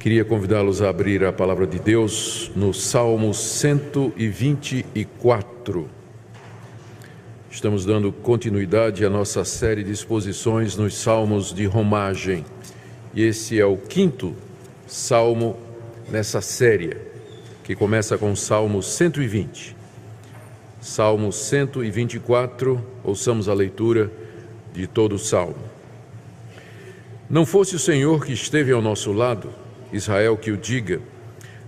Queria convidá-los a abrir a palavra de Deus no Salmo 124. Estamos dando continuidade à nossa série de exposições nos Salmos de Romagem. E esse é o quinto salmo nessa série, que começa com o Salmo 120. Salmo 124, ouçamos a leitura de todo o salmo. Não fosse o Senhor que esteve ao nosso lado, Israel que o diga,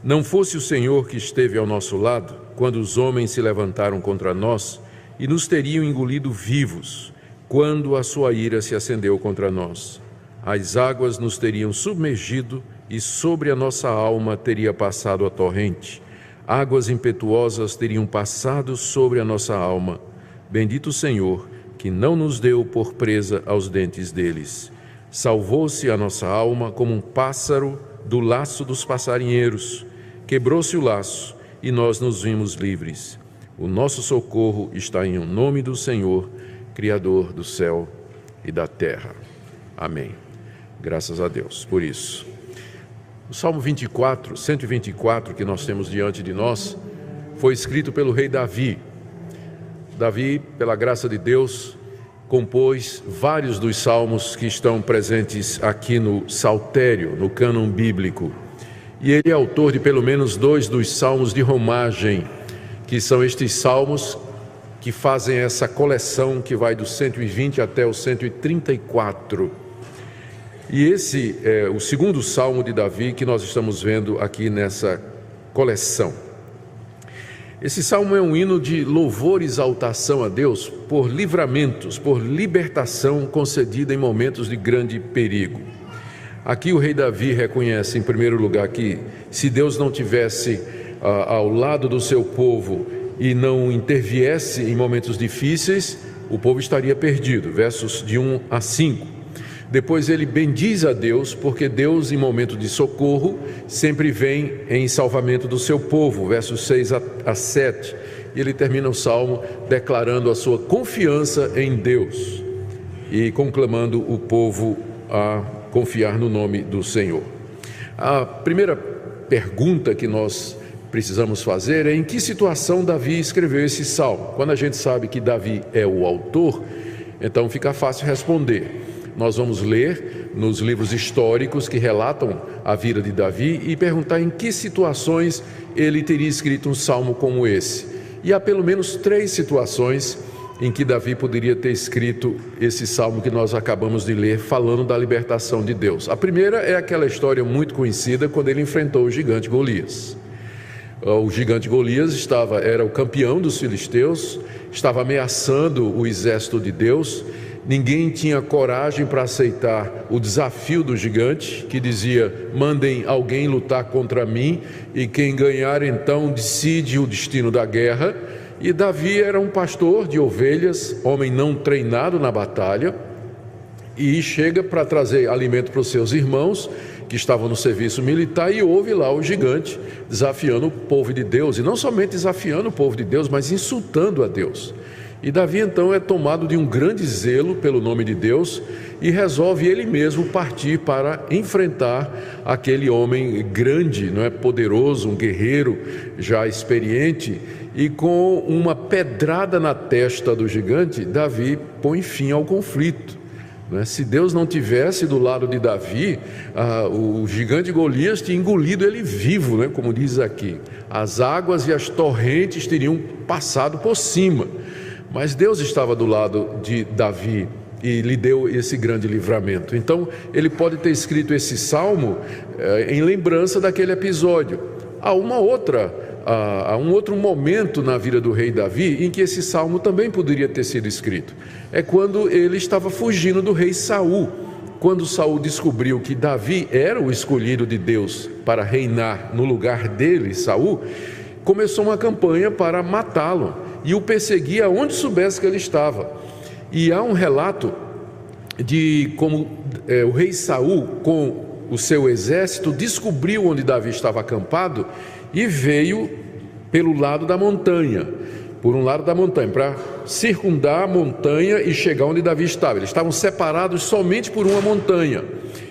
não fosse o Senhor que esteve ao nosso lado, quando os homens se levantaram contra nós e nos teriam engolido vivos, quando a sua ira se acendeu contra nós. As águas nos teriam submergido e sobre a nossa alma teria passado a torrente. Águas impetuosas teriam passado sobre a nossa alma. Bendito o Senhor, que não nos deu por presa aos dentes deles. Salvou-se a nossa alma como um pássaro do laço dos passarinheiros. Quebrou-se o laço e nós nos vimos livres. O nosso socorro está em nome do Senhor, Criador do céu e da terra. Amém. Graças a Deus por isso. O Salmo 124, que nós temos diante de nós, foi escrito pelo rei Davi. Davi, pela graça de Deus, compôs vários dos salmos que estão presentes aqui no Saltério, no cânon bíblico. E ele é autor de pelo menos 2 dos salmos de romagem, que são estes salmos que fazem essa coleção que vai do 120 até o 134. E esse é o segundo salmo de Davi que nós estamos vendo aqui nessa coleção. Esse salmo é um hino de louvor e exaltação a Deus por livramentos, por libertação concedida em momentos de grande perigo. Aqui o rei Davi reconhece, em primeiro lugar, que se Deus não tivesse ao lado do seu povo e não interviesse em momentos difíceis, o povo estaria perdido. Versos de 1 a 5. Depois ele bendiz a Deus, porque Deus, em momento de socorro, sempre vem em salvamento do seu povo, versos 6 a 7. E ele termina o salmo declarando a sua confiança em Deus e conclamando o povo a confiar no nome do Senhor. A primeira pergunta que nós precisamos fazer é: em que situação Davi escreveu esse salmo? Quando a gente sabe que Davi é o autor, então fica fácil responder. Nós vamos ler nos livros históricos que relatam a vida de Davi e perguntar em que situações ele teria escrito um salmo como esse. E há pelo menos 3 situações em que Davi poderia ter escrito esse salmo que nós acabamos de ler, falando da libertação de Deus. A primeira é aquela história muito conhecida quando ele enfrentou o gigante Golias. O gigante Golias era o campeão dos filisteus, estava ameaçando o exército de Deus. Ninguém tinha coragem para aceitar o desafio do gigante, que dizia: mandem alguém lutar contra mim, e quem ganhar então decide o destino da guerra. E Davi era um pastor de ovelhas, homem não treinado na batalha, e chega para trazer alimento para os seus irmãos, que estavam no serviço militar, e ouve lá o gigante desafiando o povo de Deus, e não somente desafiando o povo de Deus, mas insultando a Deus. E Davi então é tomado de um grande zelo pelo nome de Deus e resolve ele mesmo partir para enfrentar aquele homem grande, não é, poderoso, um guerreiro já experiente, e com uma pedrada na testa do gigante, Davi põe fim ao conflito. Se Deus não tivesse do lado de Davi, o gigante Golias tinha engolido ele vivo, né? Como diz aqui, as águas e as torrentes teriam passado por cima. Mas Deus estava do lado de Davi e lhe deu esse grande livramento. Então ele pode ter escrito esse salmo em lembrança daquele episódio. Há um outro momento na vida do rei Davi em que esse salmo também poderia ter sido escrito. É quando ele estava fugindo do rei Saul. Quando Saul descobriu que Davi era o escolhido de Deus para reinar no lugar dele, Saul, começou uma campanha para matá-lo e o perseguia aonde soubesse que ele estava. E há um relato de como o rei Saul, com o seu exército, descobriu onde Davi estava acampado e veio pelo lado da montanha, para circundar a montanha e chegar onde Davi estava. Eles estavam separados somente por uma montanha.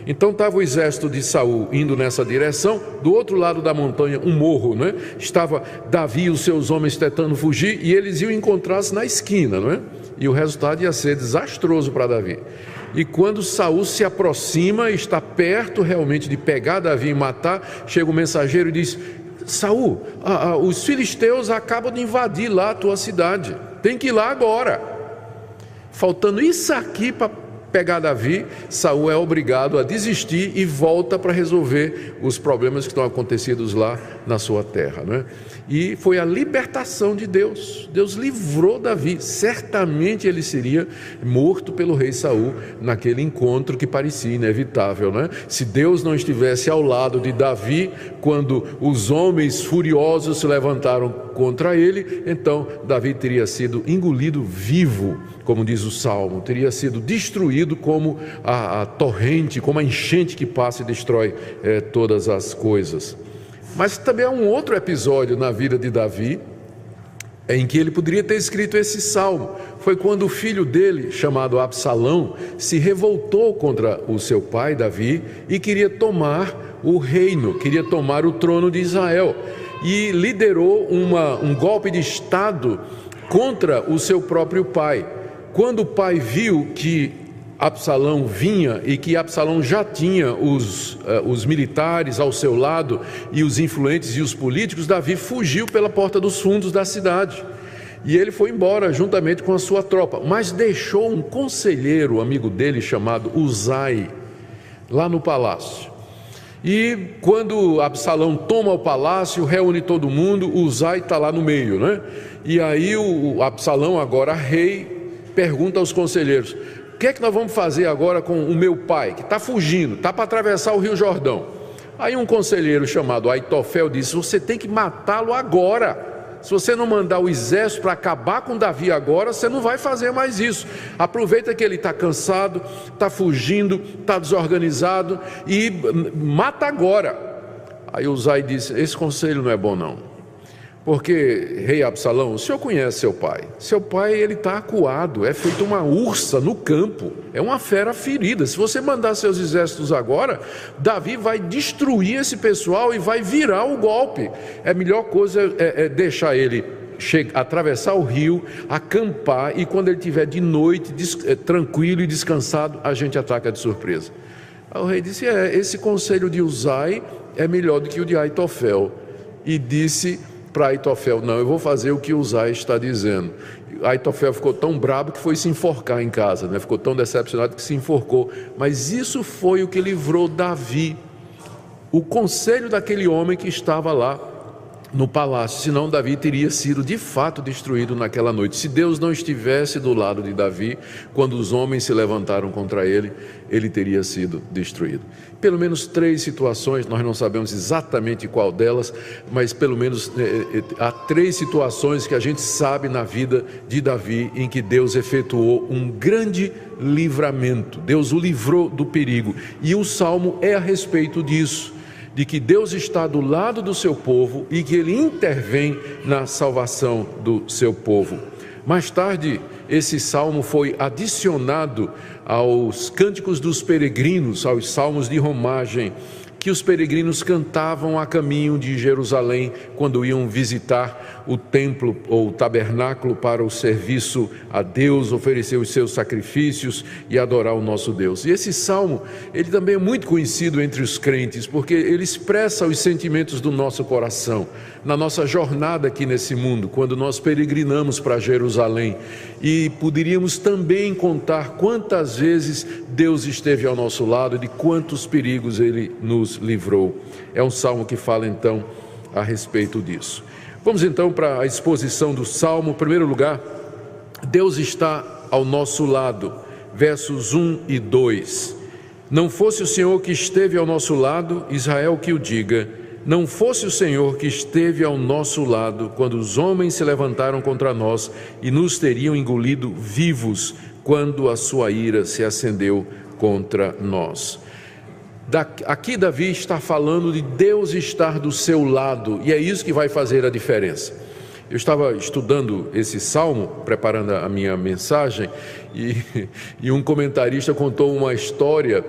Então estava o exército de Saul indo nessa direção, do outro lado da montanha, um morro, não é? Estava Davi e os seus homens tentando fugir, e eles iam encontrar-se na esquina, não é? E o resultado ia ser desastroso para Davi. E quando Saul se aproxima, está perto realmente de pegar Davi e matar, chega o mensageiro e diz: Saul, os filisteus acabam de invadir lá a tua cidade, tem que ir lá agora. Faltando isso aqui para pegar Davi, Saul é obrigado a desistir e volta para resolver os problemas que estão acontecidos lá na sua terra, não é? E foi a libertação de Deus. Deus livrou Davi. Certamente ele seria morto pelo rei Saul naquele encontro que parecia inevitável, não é? Se Deus não estivesse ao lado de Davi quando os homens furiosos se levantaram contra ele, então Davi teria sido engolido vivo, como diz o Salmo, teria sido destruído como a torrente, como a enchente que passa e destrói todas as coisas. Mas também há um outro episódio na vida de Davi em que ele poderia ter escrito esse salmo. Foi quando o filho dele, chamado Absalão, se revoltou contra o seu pai Davi e queria tomar o reino, queria tomar o trono de Israel, e liderou um golpe de estado contra o seu próprio pai. Quando o pai viu que Absalão vinha e que Absalão já tinha os militares ao seu lado e os influentes e os políticos, Davi fugiu pela porta dos fundos da cidade. E ele foi embora juntamente com a sua tropa, mas deixou um conselheiro, amigo dele, chamado Uzai, lá no palácio. E quando Absalão toma o palácio, reúne todo mundo, Uzai está lá no meio, né? E aí o Absalão, agora rei, pergunta aos conselheiros: o que é que nós vamos fazer agora com o meu pai, que está fugindo, está para atravessar o Rio Jordão? Aí um conselheiro chamado Aitofel disse: você tem que matá-lo agora. Se você não mandar o exército para acabar com Davi agora, você não vai fazer mais isso. Aproveita que ele está cansado, está fugindo, está desorganizado, e mata agora. Aí Uzai disse: esse conselho não é bom não. Porque, rei Absalão, o senhor conhece seu pai. Seu pai, ele está acuado, é feito uma ursa no campo, é uma fera ferida. Se você mandar seus exércitos agora, Davi vai destruir esse pessoal e vai virar o golpe. A melhor coisa é deixar ele atravessar o rio, acampar, e quando ele estiver de noite, tranquilo e descansado, a gente ataca de surpresa. Aí o rei disse: esse conselho de Uzai é melhor do que o de Aitofel. E disse para Aitofel: não, eu vou fazer o que Uzai está dizendo. Aitofel ficou tão brabo que foi se enforcar em casa, né? Ficou tão decepcionado que se enforcou. Mas isso foi o que livrou Davi, o conselho daquele homem que estava lá no palácio. Senão Davi teria sido de fato destruído naquela noite. Se Deus não estivesse do lado de Davi quando os homens se levantaram contra ele, ele teria sido destruído. Pelo menos 3 situações, nós não sabemos exatamente qual delas, mas pelo menos há 3 situações que a gente sabe na vida de Davi em que Deus efetuou um grande livramento. Deus o livrou do perigo, e o salmo é a respeito disso, de que Deus está do lado do seu povo e que Ele intervém na salvação do seu povo. Mais tarde, esse salmo foi adicionado aos cânticos dos peregrinos, aos salmos de romagem, que os peregrinos cantavam a caminho de Jerusalém, quando iam visitar o templo ou o tabernáculo para o serviço a Deus, oferecer os seus sacrifícios e adorar o nosso Deus. E esse salmo, ele também é muito conhecido entre os crentes, porque ele expressa os sentimentos do nosso coração, na nossa jornada aqui nesse mundo, quando nós peregrinamos para Jerusalém. E poderíamos também contar quantas vezes Deus esteve ao nosso lado e de quantos perigos Ele nos livrou. É um salmo que fala então a respeito disso. Vamos então para a exposição do salmo. Em primeiro lugar, Deus está ao nosso lado, versos 1 e 2. Não fosse o Senhor que esteve ao nosso lado, Israel que o diga, não fosse o Senhor que esteve ao nosso lado, quando os homens se levantaram contra nós e nos teriam engolido vivos, quando a sua ira se acendeu contra nós. Aqui Davi está falando de Deus estar do seu lado, e é isso que vai fazer a diferença. Eu estava estudando esse salmo, preparando a minha mensagem, e um comentarista contou uma história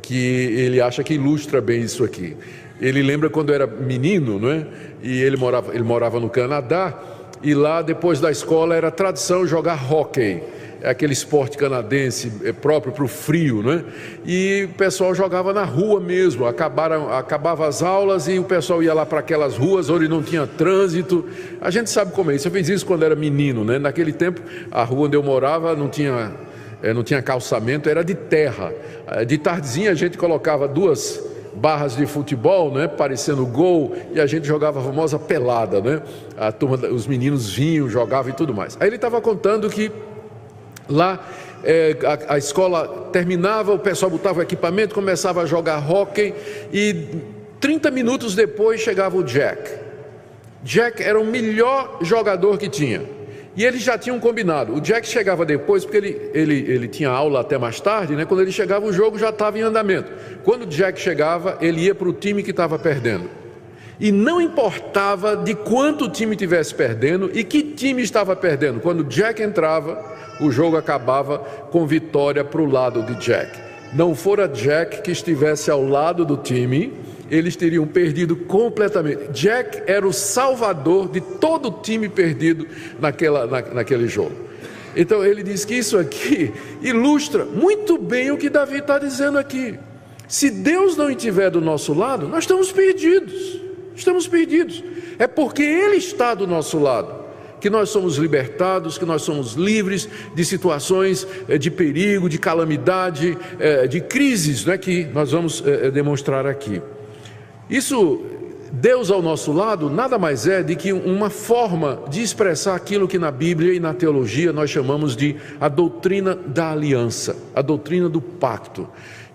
que ele acha que ilustra bem isso aqui. Ele lembra quando era menino, não é? E ele morava no Canadá, e lá depois da escola era tradição jogar hóquei. É aquele esporte canadense próprio para o frio, né? E o pessoal jogava na rua mesmo, acabava as aulas e o pessoal ia lá para aquelas ruas onde não tinha trânsito. A gente sabe como é isso, eu fiz isso quando era menino, né? Naquele tempo, a rua onde eu morava não tinha calçamento, era de terra. De tardezinha a gente colocava 2 barras de futebol, né, parecendo gol, e a gente jogava a famosa pelada, né? A turma, os meninos vinham, jogavam e tudo mais. Aí ele estava contando que lá a escola terminava, o pessoal botava o equipamento, começava a jogar hóquei, e 30 minutos depois chegava o Jack. Jack era o melhor jogador que tinha, e eles já tinham combinado. O Jack chegava depois, porque ele tinha aula até mais tarde, né? Quando ele chegava, o jogo já estava em andamento. Quando o Jack chegava, ele ia para o time que estava perdendo. E não importava de quanto o time estivesse perdendo e que time estava perdendo. Quando o Jack entrava, o jogo acabava com vitória para o lado de Jack. Não fora Jack que estivesse ao lado do time, eles teriam perdido completamente. Jack era o salvador de todo o time perdido naquele jogo. Então ele diz que isso aqui ilustra muito bem o que Davi está dizendo aqui. Se Deus não estiver do nosso lado, nós estamos perdidos. Estamos perdidos. É porque Ele está do nosso lado que nós somos libertados, que nós somos livres de situações de perigo, de calamidade, de crises, né, que nós vamos demonstrar aqui. Isso, Deus ao nosso lado, nada mais é do que uma forma de expressar aquilo que na Bíblia e na teologia nós chamamos de a doutrina da aliança, a doutrina do pacto.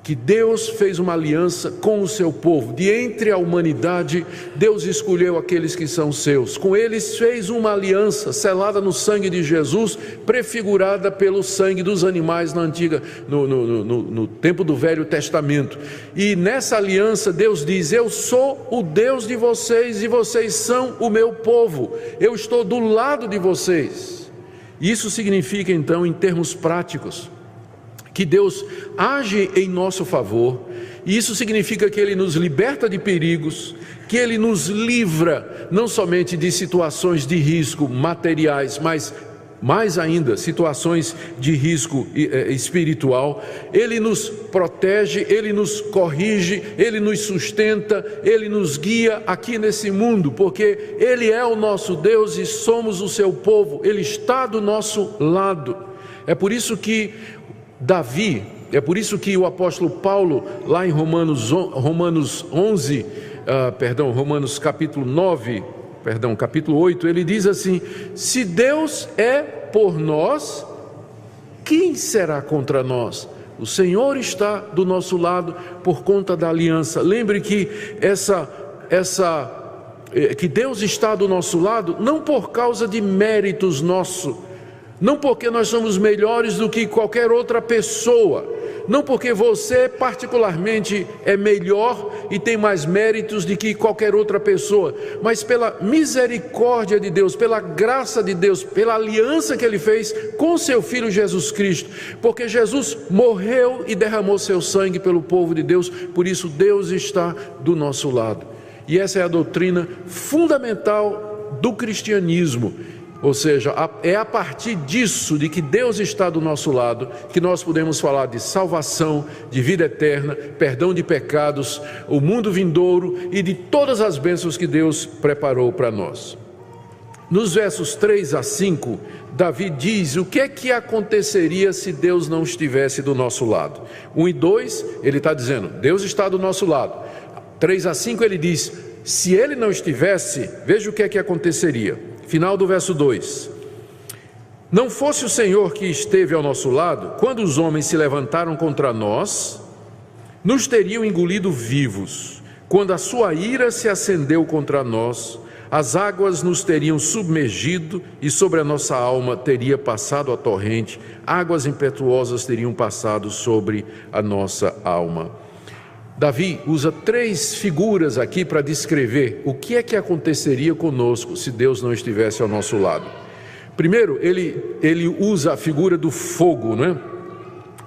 Que Deus fez uma aliança com o seu povo, de entre a humanidade, Deus escolheu aqueles que são seus, com eles fez uma aliança, selada no sangue de Jesus, prefigurada pelo sangue dos animais no tempo do Velho Testamento, e nessa aliança Deus diz: eu sou o Deus de vocês e vocês são o meu povo, eu estou do lado de vocês. Isso significa então, em termos práticos, que Deus age em nosso favor, e isso significa que Ele nos liberta de perigos, que Ele nos livra não somente de situações de risco materiais, mas mais ainda situações de risco espiritual. Ele nos protege, Ele nos corrige, Ele nos sustenta, Ele nos guia aqui nesse mundo, porque Ele é o nosso Deus e somos o seu povo, Ele está do nosso lado. É por isso que o apóstolo Paulo, lá em Romanos capítulo 8, ele diz assim: se Deus é por nós, quem será contra nós? O Senhor está do nosso lado por conta da aliança. Lembre que que Deus está do nosso lado não por causa de méritos nossos, não porque nós somos melhores do que qualquer outra pessoa, não porque você particularmente é melhor e tem mais méritos do que qualquer outra pessoa, mas pela misericórdia de Deus, pela graça de Deus, pela aliança que Ele fez com seu Filho Jesus Cristo, porque Jesus morreu e derramou seu sangue pelo povo de Deus, por isso Deus está do nosso lado. E essa é a doutrina fundamental do cristianismo. Ou seja, é a partir disso, de que Deus está do nosso lado, que nós podemos falar de salvação, de vida eterna, perdão de pecados, o mundo vindouro e de todas as bênçãos que Deus preparou para nós. Nos versos 3 a 5, Davi diz o que é que aconteceria se Deus não estivesse do nosso lado. 1 e 2, ele está dizendo, Deus está do nosso lado. 3 a 5 ele diz, se Ele não estivesse, veja o que é que aconteceria. Final do verso 2: não fosse o Senhor que esteve ao nosso lado, quando os homens se levantaram contra nós, nos teriam engolido vivos. Quando a sua ira se acendeu contra nós, as águas nos teriam submergido e sobre a nossa alma teria passado a torrente, águas impetuosas teriam passado sobre a nossa alma. Davi usa 3 figuras aqui para descrever o que é que aconteceria conosco se Deus não estivesse ao nosso lado. Primeiro, ele usa a figura do fogo, né?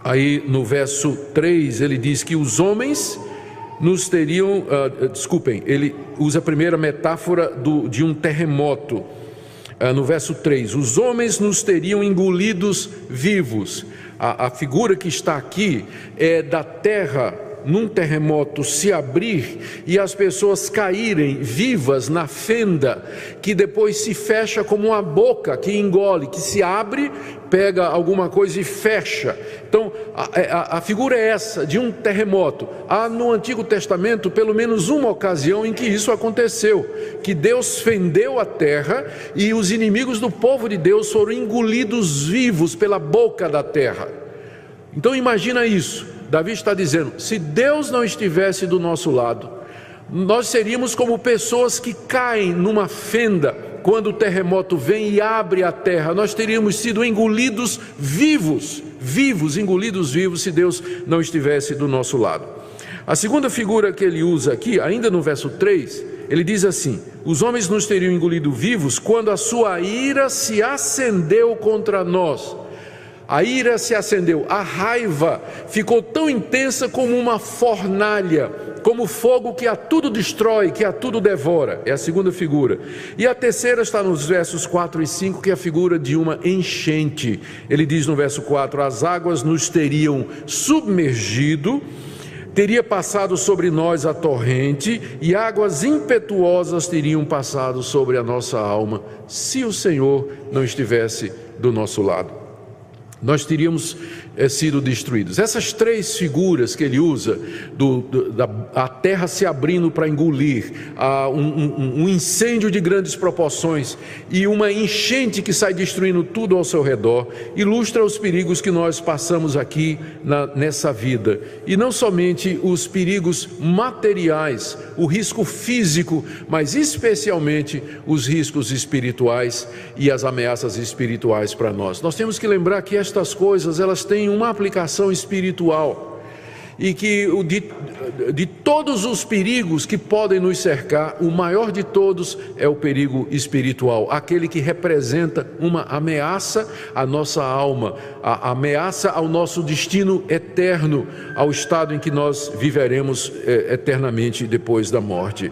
Aí no verso 3 ele diz que os homens nos teriam, ele usa a primeira metáfora de um terremoto. No verso 3, os homens nos teriam engolidos vivos. A figura que está aqui é da terra num terremoto se abrir e as pessoas caírem vivas na fenda, que depois se fecha como uma boca que engole, que se abre, pega alguma coisa e fecha. Então a figura é essa, de um terremoto. Há no Antigo Testamento pelo menos uma ocasião em que isso aconteceu, que Deus fendeu a terra e os inimigos do povo de Deus foram engolidos vivos pela boca da terra. Então imagina isso. Davi está dizendo, se Deus não estivesse do nosso lado, nós seríamos como pessoas que caem numa fenda, quando o terremoto vem e abre a terra, nós teríamos sido engolidos vivos, engolidos vivos, se Deus não estivesse do nosso lado. A segunda figura que ele usa aqui, ainda no verso 3, ele diz assim, os homens nos teriam engolido vivos quando a sua ira se acendeu contra nós. A ira se acendeu, a raiva ficou tão intensa como uma fornalha, como fogo que a tudo destrói, que a tudo devora. É a segunda figura. E a terceira está nos versos 4 e 5, que é a figura de uma enchente. Ele diz no verso 4, as águas nos teriam submergido, teria passado sobre nós a torrente, e águas impetuosas teriam passado sobre a nossa alma, se o Senhor não estivesse do nosso lado. Nós teríamos sido destruídos. Essas três figuras que ele usa, a terra se abrindo para engolir, um incêndio de grandes proporções e uma enchente que sai destruindo tudo ao seu redor, ilustra os perigos que nós passamos aqui nessa vida. E não somente os perigos materiais, o risco físico, mas especialmente os riscos espirituais e as ameaças espirituais para nós. Nós temos que lembrar que estas coisas, elas têm uma aplicação espiritual e que de todos os perigos que podem nos cercar, o maior de todos é o perigo espiritual, aquele que representa uma ameaça à nossa alma, a ameaça ao nosso destino eterno, ao estado em que nós viveremos eternamente depois da morte.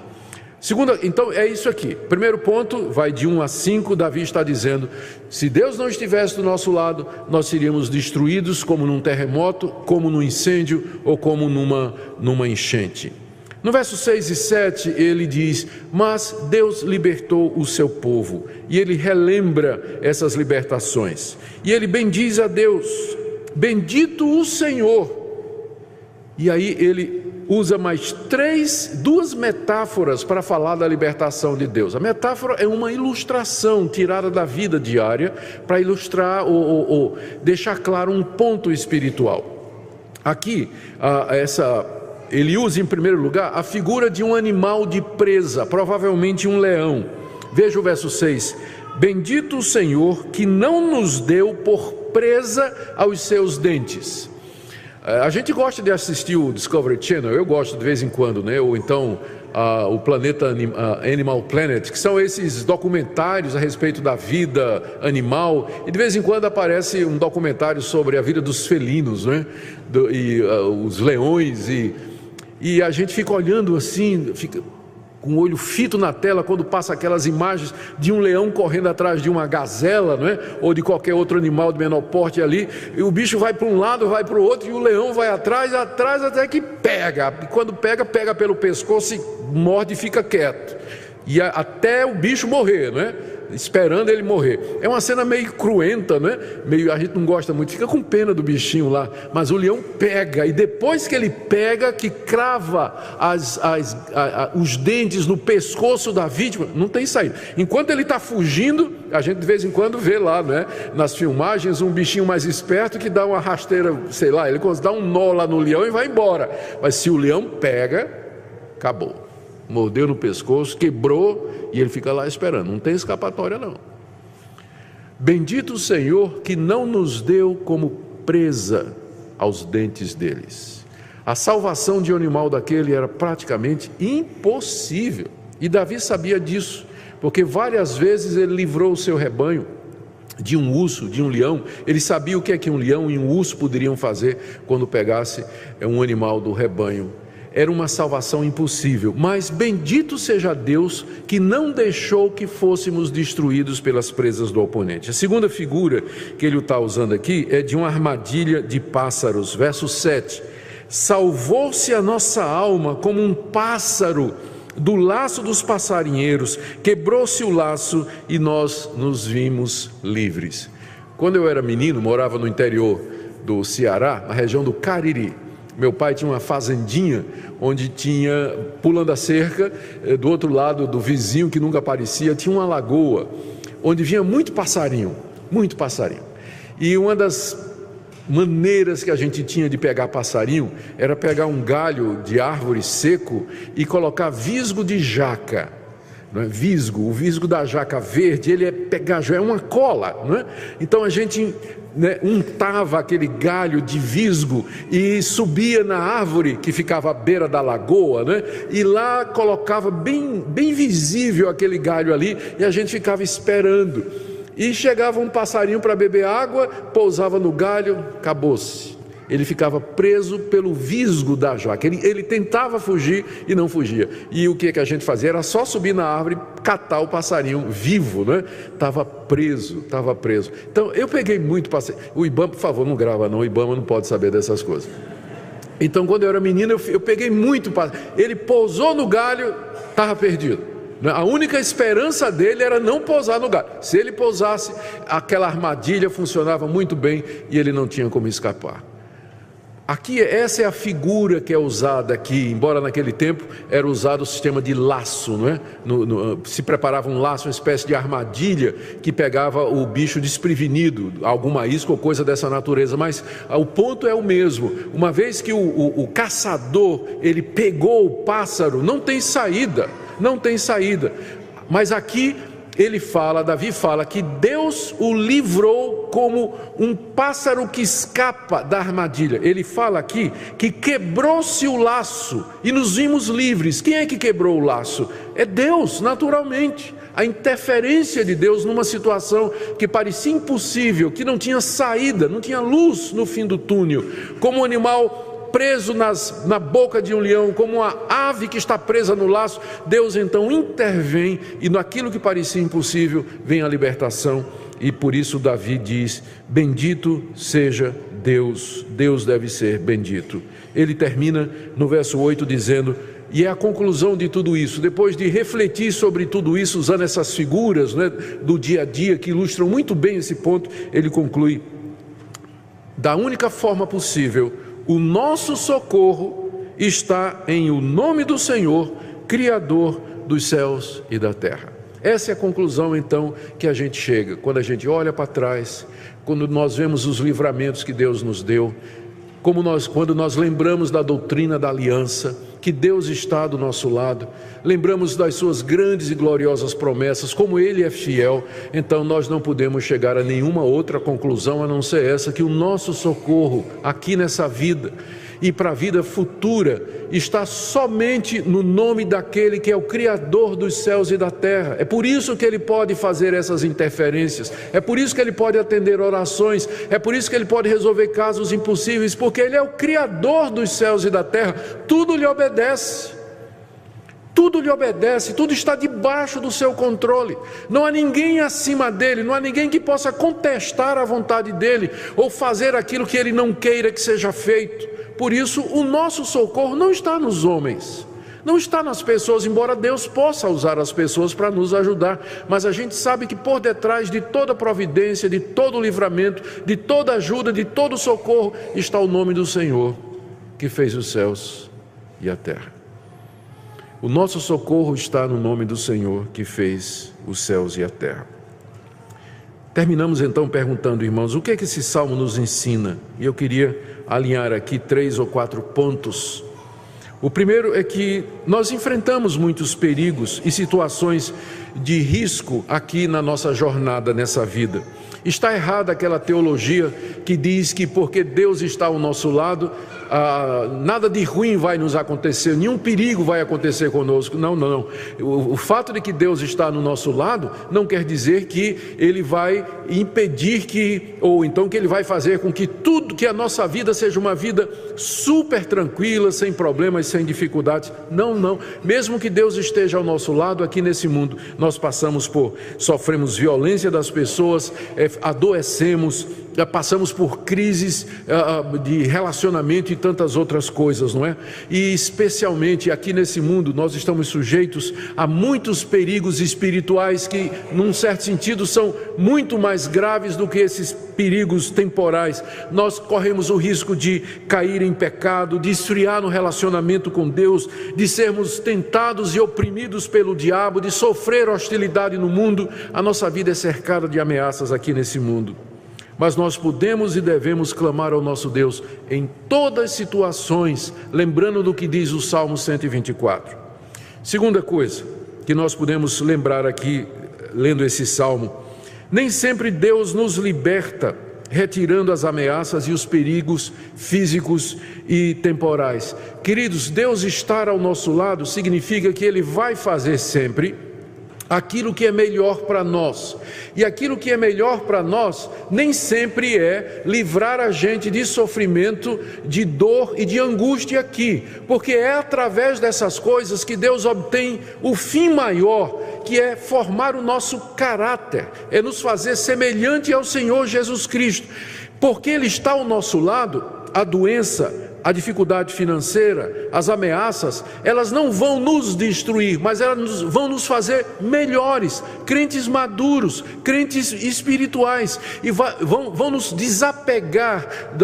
Segunda, então é isso aqui. Primeiro ponto, vai de 1 a 5, Davi está dizendo, se Deus não estivesse do nosso lado, nós seríamos destruídos como num terremoto, como num incêndio ou como numa enchente. No verso 6 e 7 ele diz, mas Deus libertou o seu povo, e ele relembra essas libertações, e ele bendiz a Deus, bendito o Senhor. E aí ele usa mais duas metáforas para falar da libertação de Deus. A metáfora é uma ilustração tirada da vida diária para ilustrar ou deixar claro um ponto espiritual. Aqui, ele usa em primeiro lugar a figura de um animal de presa, provavelmente um leão. Veja o verso 6. Bendito o Senhor que não nos deu por presa aos seus dentes. A gente gosta de assistir o Discovery Channel, eu gosto de vez em quando, né? Ou então o Planeta Animal Planet, que são esses documentários a respeito da vida animal, e de vez em quando aparece um documentário sobre a vida dos felinos, né? Os leões, e a gente fica olhando assim, fica com o olho fito na tela quando passa aquelas imagens de um leão correndo atrás de uma gazela, não é? Ou de qualquer outro animal de menor porte ali, e o bicho vai para um lado, vai para o outro, e o leão vai atrás até que pega, e quando pega pelo pescoço e morde e fica quieto, e até o bicho morrer, não é? Esperando ele morrer. É uma cena meio cruenta, né? A gente não gosta muito, fica com pena do bichinho lá, mas o leão pega, e depois que ele pega, que crava os dentes no pescoço da vítima, não tem saída. Enquanto ele está fugindo, a gente de vez em quando vê lá, né, nas filmagens, um bichinho mais esperto que dá uma rasteira, sei lá, ele dá um nó lá no leão e vai embora. Mas se o leão pega, acabou. Mordeu no pescoço, quebrou, e ele fica lá esperando, não tem escapatória não. Bendito o Senhor que não nos deu como presa aos dentes deles. A salvação de um animal daquele era praticamente impossível, e Davi sabia disso, porque várias vezes ele livrou o seu rebanho de um urso, de um leão. Ele sabia o que é que um leão e um urso poderiam fazer quando pegasse um animal do rebanho. Era uma salvação impossível, mas bendito seja Deus que não deixou que fôssemos destruídos pelas presas do oponente. A segunda figura que ele está usando aqui é de uma armadilha de pássaros, verso 7. Salvou-se a nossa alma como um pássaro do laço dos passarinheiros, quebrou-se o laço e nós nos vimos livres. Quando eu era menino, morava no interior do Ceará, na região do Cariri. Meu pai tinha uma fazendinha onde tinha, pulando a cerca, do outro lado do vizinho que nunca aparecia, tinha uma lagoa, onde vinha muito passarinho. E uma das maneiras que a gente tinha de pegar passarinho era pegar um galho de árvore seco e colocar visgo de jaca. Não é? O visgo da jaca verde, ele é pegajoso, é uma cola, não é? Então a gente untava aquele galho de visgo e subia na árvore que ficava à beira da lagoa, né? E lá colocava bem visível aquele galho ali, e a gente ficava esperando. E chegava um passarinho para beber água, pousava no galho, acabou-se. Ele ficava preso pelo visgo da jaca. Ele tentava fugir e não fugia. E o que a gente fazia? Era só subir na árvore, catar o passarinho vivo, né? Estava preso. Então eu peguei muito passarinho. O Ibama, por favor, não grava não, o Ibama não pode saber dessas coisas. Então quando eu era menino, eu peguei muito passarinho. Ele pousou no galho, estava perdido. A única esperança dele era não pousar no galho. Se ele pousasse, aquela armadilha funcionava muito bem e ele não tinha como escapar. Aqui, essa é a figura que é usada aqui, embora naquele tempo era usado o sistema de laço, não é? Se preparava um laço, uma espécie de armadilha que pegava o bicho desprevenido, alguma isca ou coisa dessa natureza, mas o ponto é o mesmo. Uma vez que o caçador, ele pegou o pássaro, não tem saída. Mas aqui Davi fala que Deus o livrou como um pássaro que escapa da armadilha. Ele fala aqui que quebrou-se o laço e nos vimos livres. Quem é que quebrou o laço? É Deus, naturalmente. A interferência de Deus numa situação que parecia impossível, que não tinha saída, não tinha luz no fim do túnel. Como um animal preso na boca de um leão, como uma ave que está presa no laço, Deus então intervém e naquilo que parecia impossível vem a libertação. E por isso Davi diz: bendito seja Deus, Deus deve ser bendito. Ele termina no verso 8 dizendo, e é a conclusão de tudo isso, depois de refletir sobre tudo isso, usando essas figuras, né, do dia a dia que ilustram muito bem esse ponto, ele conclui: da única forma possível, o nosso socorro está em o nome do Senhor, Criador dos céus e da terra. Essa é a conclusão então que a gente chega, quando a gente olha para trás, quando nós vemos os livramentos que Deus nos deu, quando nós lembramos da doutrina da aliança, que Deus está do nosso lado, lembramos das suas grandes e gloriosas promessas, como Ele é fiel, então nós não podemos chegar a nenhuma outra conclusão a não ser essa, que o nosso socorro aqui nessa vida e para a vida futura está somente no nome daquele que é o Criador dos céus e da terra. É por isso que Ele pode fazer essas interferências, é por isso que Ele pode atender orações, é por isso que Ele pode resolver casos impossíveis, porque Ele é o Criador dos céus e da terra. Tudo lhe obedece, tudo está debaixo do seu controle. Não há ninguém acima dele, não há ninguém que possa contestar a vontade dele ou fazer aquilo que ele não queira que seja feito. Por isso o nosso socorro não está nos homens, não está nas pessoas, embora Deus possa usar as pessoas para nos ajudar, mas a gente sabe que por detrás de toda providência, de todo livramento, de toda ajuda, de todo socorro, está o nome do Senhor, que fez os céus e a terra. O nosso socorro está no nome do Senhor, que fez os céus e a terra. Terminamos então perguntando, irmãos, o que é que esse salmo nos ensina? E eu queria alinhar aqui 3 ou 4 pontos. O primeiro é que nós enfrentamos muitos perigos e situações de risco aqui na nossa jornada nessa vida. Está errada aquela teologia que diz que porque Deus está ao nosso lado, nada de ruim vai nos acontecer, nenhum perigo vai acontecer conosco. Não, não, não. O fato de que Deus está no nosso lado não quer dizer que Ele vai impedir ou então que Ele vai fazer com que que a nossa vida seja uma vida super tranquila, sem problemas, sem dificuldades. Não, não. Mesmo que Deus esteja ao nosso lado, aqui nesse mundo, nós sofremos violência das pessoas, adoecemos, passamos por crises de relacionamento e tantas outras coisas, não é? E especialmente aqui nesse mundo nós estamos sujeitos a muitos perigos espirituais que, num certo sentido, são muito mais graves do que esses perigos temporais. Nós corremos o risco de cair em pecado, de esfriar no relacionamento com Deus, de sermos tentados e oprimidos pelo diabo, de sofrer hostilidade no mundo. A nossa vida é cercada de ameaças aqui nesse mundo. Mas nós podemos e devemos clamar ao nosso Deus em todas as situações, lembrando do que diz o Salmo 124. Segunda coisa que nós podemos lembrar aqui, lendo esse Salmo: nem sempre Deus nos liberta retirando as ameaças e os perigos físicos e temporais. Queridos, Deus estar ao nosso lado significa que Ele vai fazer sempre aquilo que é melhor para nós. E aquilo que é melhor para nós nem sempre é livrar a gente de sofrimento, de dor e de angústia aqui, porque é através dessas coisas que Deus obtém o fim maior, que é formar o nosso caráter, é nos fazer semelhante ao Senhor Jesus Cristo. Porque Ele está ao nosso lado, a doença, a dificuldade financeira, as ameaças, elas não vão nos destruir, mas elas vão nos fazer melhores, crentes maduros, crentes espirituais, e vão nos desapegar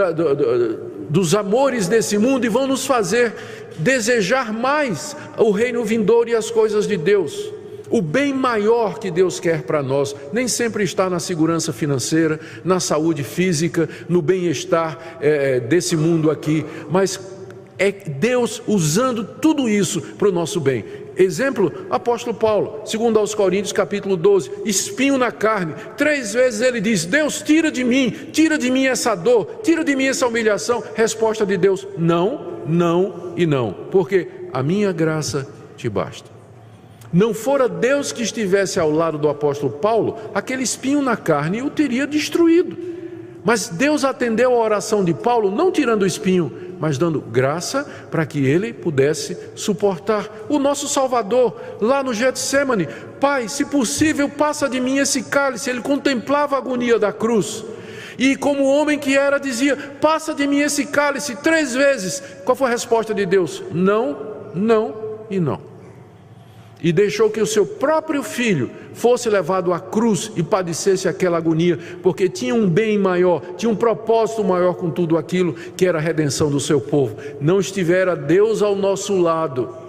dos amores desse mundo e vão nos fazer desejar mais o reino vindouro e as coisas de Deus. O bem maior que Deus quer para nós nem sempre está na segurança financeira, na saúde física, no bem-estar desse mundo aqui, mas é Deus usando tudo isso para o nosso bem. Exemplo, apóstolo Paulo, 2 aos Coríntios capítulo 12, espinho na carne, 3 vezes ele diz: Deus, tira de mim essa dor, tira de mim essa humilhação. Resposta de Deus: não, não e não, porque a minha graça te basta. Não fora Deus que estivesse ao lado do apóstolo Paulo, aquele espinho na carne o teria destruído. Mas Deus atendeu a oração de Paulo, não tirando o espinho, mas dando graça para que ele pudesse suportar. O nosso Salvador, lá no Getsêmani: Pai, se possível, passa de mim esse cálice. Ele contemplava a agonia da cruz. E como homem que era, dizia: passa de mim esse cálice 3 vezes. Qual foi a resposta de Deus? Não, não e não. E deixou que o seu próprio filho fosse levado à cruz e padecesse aquela agonia, porque tinha um bem maior, tinha um propósito maior com tudo aquilo, que era a redenção do seu povo. Não estivera Deus ao nosso lado,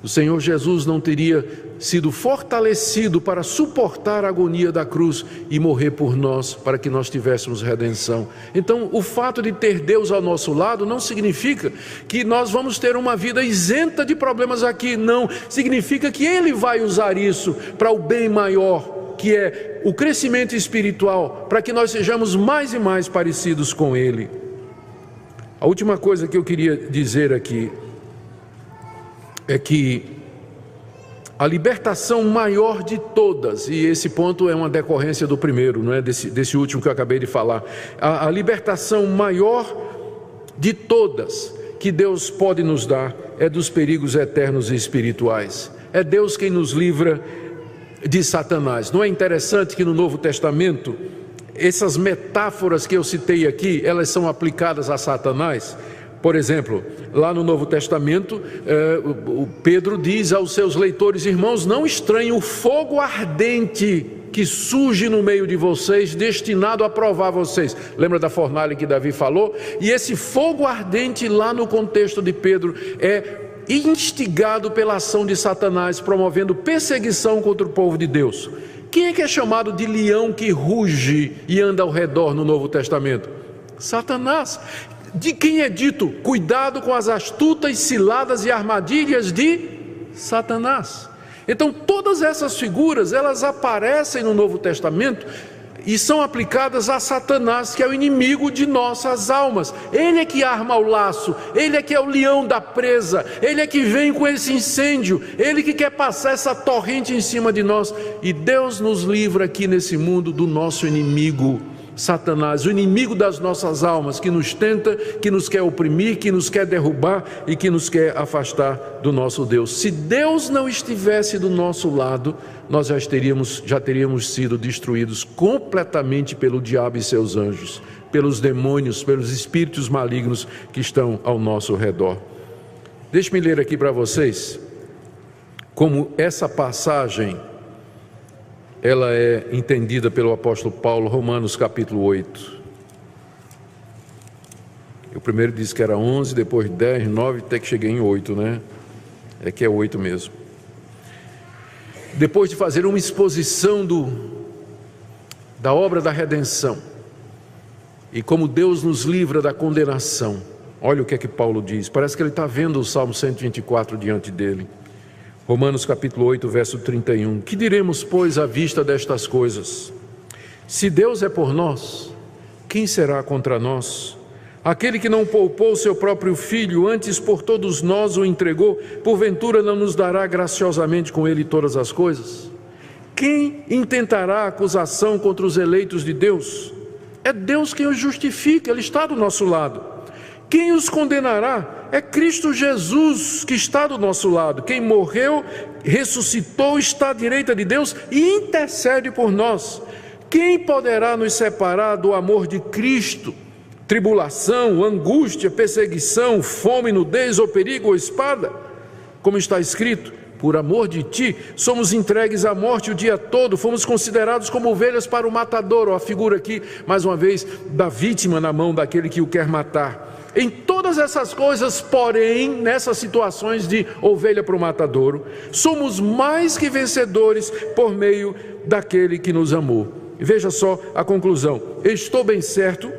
o Senhor Jesus não teria sido fortalecido para suportar a agonia da cruz e morrer por nós, para que nós tivéssemos redenção. Então, o fato de ter Deus ao nosso lado não significa que nós vamos ter uma vida isenta de problemas aqui, não. Significa que Ele vai usar isso para o bem maior, que é o crescimento espiritual, para que nós sejamos mais e mais parecidos com Ele. A última coisa que eu queria dizer aqui é que a libertação maior de todas, e esse ponto é uma decorrência do primeiro, não é? Desse último que eu acabei de falar, a libertação maior de todas que Deus pode nos dar é dos perigos eternos e espirituais. É Deus quem nos livra de Satanás. Não é interessante que no Novo Testamento essas metáforas que eu citei aqui, elas são aplicadas a Satanás? Por exemplo, lá no Novo Testamento, o Pedro diz aos seus leitores: irmãos, não estranhem o fogo ardente que surge no meio de vocês, destinado a provar vocês. Lembra da fornalha que Davi falou? E esse fogo ardente lá no contexto de Pedro é instigado pela ação de Satanás, promovendo perseguição contra o povo de Deus. Quem é que é chamado de leão que ruge e anda ao redor no Novo Testamento? Satanás. De quem é dito: cuidado com as astutas ciladas e armadilhas de Satanás. Então todas essas figuras, elas aparecem no Novo Testamento e são aplicadas a Satanás, que é o inimigo de nossas almas. Ele é que arma o laço, ele é que é o leão da presa, ele é que vem com esse incêndio, ele que quer passar essa torrente em cima de nós. E Deus nos livra aqui nesse mundo do nosso inimigo, Satanás, o inimigo das nossas almas, que nos tenta, que nos quer oprimir, que nos quer derrubar e que nos quer afastar do nosso Deus. Se Deus não estivesse do nosso lado, nós já teríamos sido destruídos completamente pelo diabo e seus anjos, pelos demônios, pelos espíritos malignos que estão ao nosso redor. Deixe-me ler aqui para vocês como essa passagem ela é entendida pelo apóstolo Paulo, Romanos capítulo 8. Eu primeiro disse que era 11, depois 10, 9, até que cheguei em 8, né? É que é 8 mesmo. Depois de fazer uma exposição da obra da redenção e como Deus nos livra da condenação, olha o que é que Paulo diz. Parece que ele está vendo o Salmo 124 diante dele. Romanos capítulo 8, verso 31. Que diremos, pois, à vista destas coisas? Se Deus é por nós, quem será contra nós? Aquele que não poupou seu próprio filho, antes por todos nós o entregou, porventura não nos dará graciosamente com ele todas as coisas? Quem intentará acusação contra os eleitos de Deus? É Deus quem os justifica, Ele está do nosso lado. Quem os condenará? É Cristo Jesus que está do nosso lado. Quem morreu, ressuscitou, está à direita de Deus e intercede por nós. Quem poderá nos separar do amor de Cristo? Tribulação, angústia, perseguição, fome, nudez ou perigo ou espada? Como está escrito: por amor de ti, somos entregues à morte o dia todo, fomos considerados como ovelhas para o matador. A figura aqui, mais uma vez, da vítima na mão daquele que o quer matar. Em todas essas coisas, porém, nessas situações de ovelha para o matadouro, somos mais que vencedores por meio daquele que nos amou. Veja só a conclusão: estou bem certo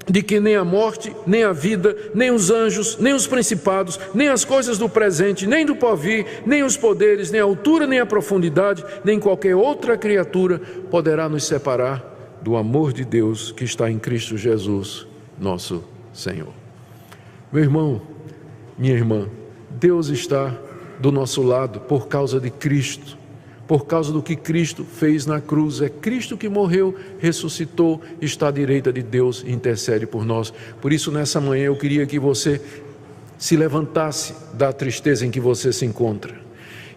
de que nem a morte, nem a vida, nem os anjos, nem os principados, nem as coisas do presente, nem do porvir, nem os poderes, nem a altura, nem a profundidade, nem qualquer outra criatura poderá nos separar do amor de Deus que está em Cristo Jesus, nosso Senhor. Meu irmão, minha irmã, Deus está do nosso lado por causa de Cristo, por causa do que Cristo fez na cruz. É Cristo que morreu, ressuscitou, está à direita de Deus e intercede por nós. Por isso, nessa manhã, eu queria que você se levantasse da tristeza em que você se encontra,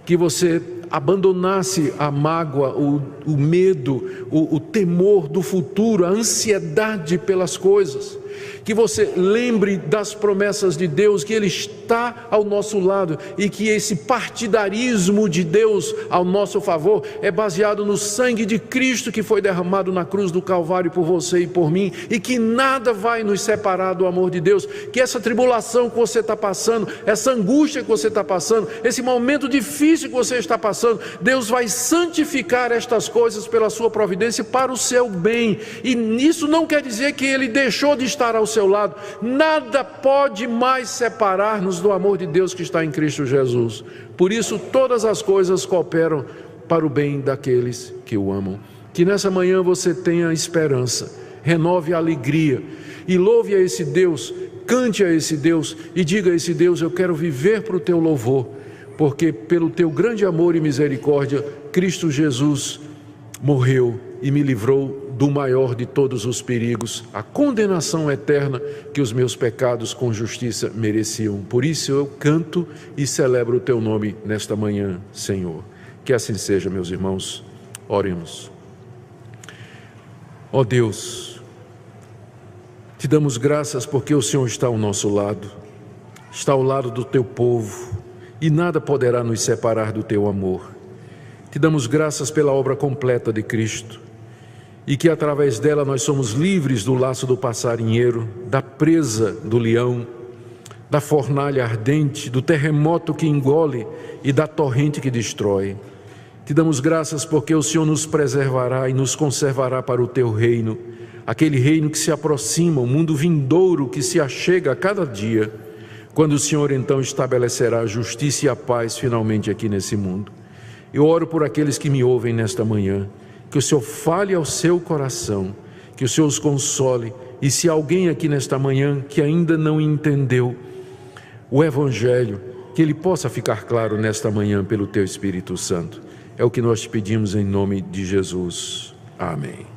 que você abandonasse a mágoa, o medo, o temor do futuro, a ansiedade pelas coisas, que você lembre das promessas de Deus, que Ele está ao nosso lado e que esse partidarismo de Deus ao nosso favor é baseado no sangue de Cristo que foi derramado na cruz do Calvário por você e por mim, e que nada vai nos separar do amor de Deus, que essa tribulação que você está passando, essa angústia que você está passando, esse momento difícil que você está passando, Deus vai santificar estas coisas pela sua providência para o seu bem. E isso não quer dizer que Ele deixou de estar ao seu lado. Nada pode mais separar-nos do amor de Deus que está em Cristo Jesus. Por isso todas as coisas cooperam para o bem daqueles que o amam. Que nessa manhã você tenha esperança, renove a alegria e louve a esse Deus, cante a esse Deus e diga a esse Deus: eu quero viver para o teu louvor, porque pelo teu grande amor e misericórdia, Cristo Jesus morreu e me livrou do maior de todos os perigos, a condenação eterna que os meus pecados com justiça mereciam. Por isso eu canto e celebro o teu nome nesta manhã, Senhor. Que assim seja, meus irmãos. Oremos. Ó Deus, te damos graças porque o Senhor está ao nosso lado, está ao lado do teu povo, e nada poderá nos separar do teu amor. Te damos graças pela obra completa de Cristo, e que através dela nós somos livres do laço do passarinheiro, da presa do leão, da fornalha ardente, do terremoto que engole e da torrente que destrói. Te damos graças porque o Senhor nos preservará e nos conservará para o teu reino, aquele reino que se aproxima, o mundo vindouro que se achega a cada dia, quando o Senhor então estabelecerá a justiça e a paz finalmente aqui nesse mundo. Eu oro por aqueles que me ouvem nesta manhã que o Senhor fale ao seu coração, que o Senhor os console. E se alguém aqui nesta manhã que ainda não entendeu o Evangelho, que ele possa ficar claro nesta manhã pelo teu Espírito Santo. É o que nós te pedimos em nome de Jesus. Amém.